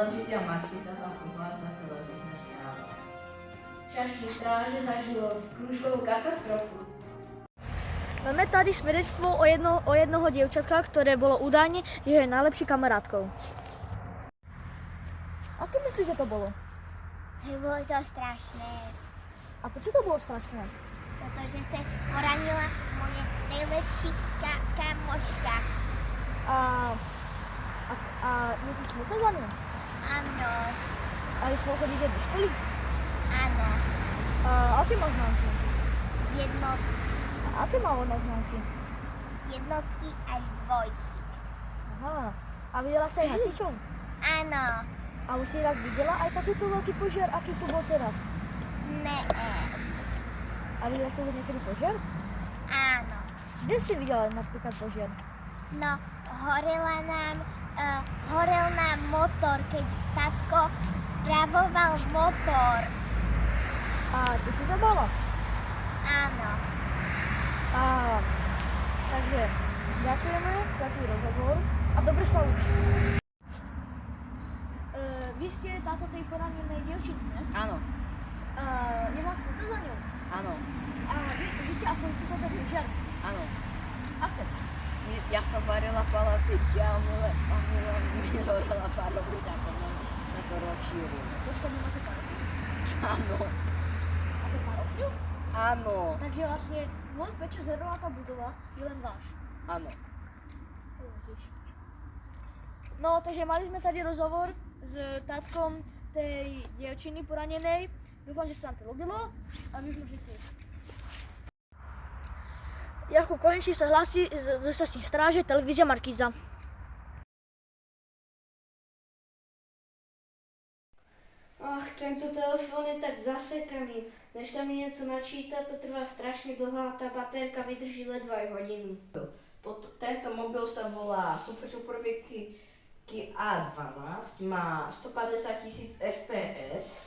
televízia Markíza vám uvádza televízne správy. Šaštín stráže zažilo v krúžkovú katastrofu. Máme tady svedectvo o jednoho dievčatka, ktoré bolo údajne jeho najlepší kamarátkou. Aké myslíš, že to bolo? Bolo to strašné, A prečo to bolo strašné? protože se poranila moje nejlepší kamoška. A je ti smutné za ňu? Áno, A je spolu chodíš do školy? áno, A aké má známky? A aké má ona známky? jednotky až dvojky. Aha. A videla sa aj hasičov? Áno, A už si raz videla aj takýto veľký požiar, aký tu bol teraz? ne, A videla si už niekedy požiar? áno. Kde si videla napríklad požiar? No, horel nám motor, keď tatko spravoval motor. A ty si sa bála? Áno, Takže ďakujeme za tvoj rozhovor a dobre sa uč. Vy ste táto tej poranenej dievčinky, ne? Áno, Je vám smutné za ňou? áno, A víte, ako je tu toto požiar? áno. Aké? Ja som varila palaciky a Mila mi zorela parovú, tak na to rozšíril. Počkaj, vy máte pár. Áno, Máte pár okňov? áno, Takže vlastne moc väčšia zernová tá budova je len váš. áno. Ježiš. No, takže mali sme tady rozhovor s tatkom tej dievčiny poranenej. Dúfam, že sa vám to ľúbilo a my sme všetci. Jakub Kojenčík sa hlási z dostačných stráže, televízia Markíza. Ach, tento telefón je tak zasekaný. Než sa mi niečo načíta, to trvá strašne dlho a tá batérka vydrží ledva aj hodinu. Tento mobil sa volá Super Vicky A12, má 150 000 fps,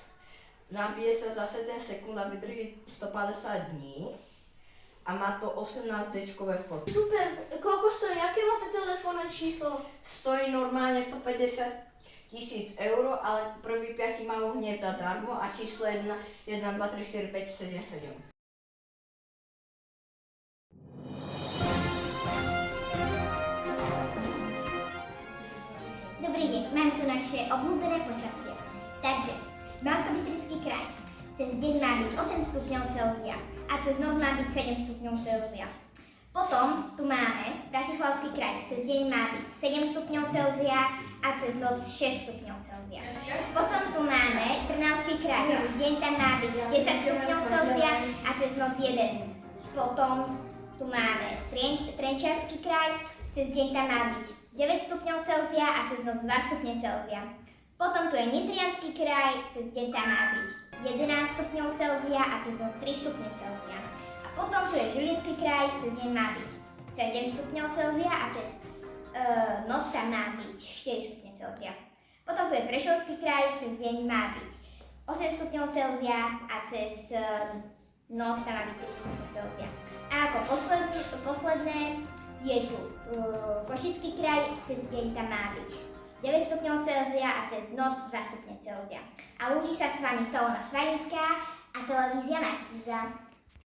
nabije sa za 7 sekúnd a vydrží 150 dní a má to 18D-čkové fotky. Super, koľko stojí? Aké má to telefónne číslo? Stojí normálne 150 000 eur, ale prvý 5 majú hneď zadarmo a číslo 1, 1, 2, 3, 4, 5, 7, 7. dobrý deň, máme tu naše obľúbené počasie. Takže, Banskobystrický kraj. Cez deň má byť 8 stupňov Celzia a cez noc má byť 7 stupňov Celzia. Potom tu máme Bratislavský kraj. Cez deň má byť 7 stupňov Celzia a cez noc 6 stupňov Celzia. Potom tu máme Trnavský kraj. Cez deň tam má byť 10 stupňov Celzia a cez noc 1. Potom tu máme Trenčiansky kraj. Cez deň tam má byť 9 stupňov Celzia a cez noc 2 stupne Celzia. Potom tu je Nitriansky kraj, cez deň tam má byť 11 stupňov Celzia a cez noc 3 stupne Celzia. A potom tu je Žilinský kraj, cez deň má byť 7 stupňov Celzia a cez noc tam má byť 4 stupne Celzia. Potom tu je Prešovský kraj, cez deň má byť 8 stupňov Celzia a cez noc tam má byť 3 stupne Celzia. A ako posledné je tu Košický kraj, cez deň tam má byť 9 stupňov Celzia a cez noc 2 stupne Celzia. A lúči sa s vami Salona Svarinská a televízia Markíza.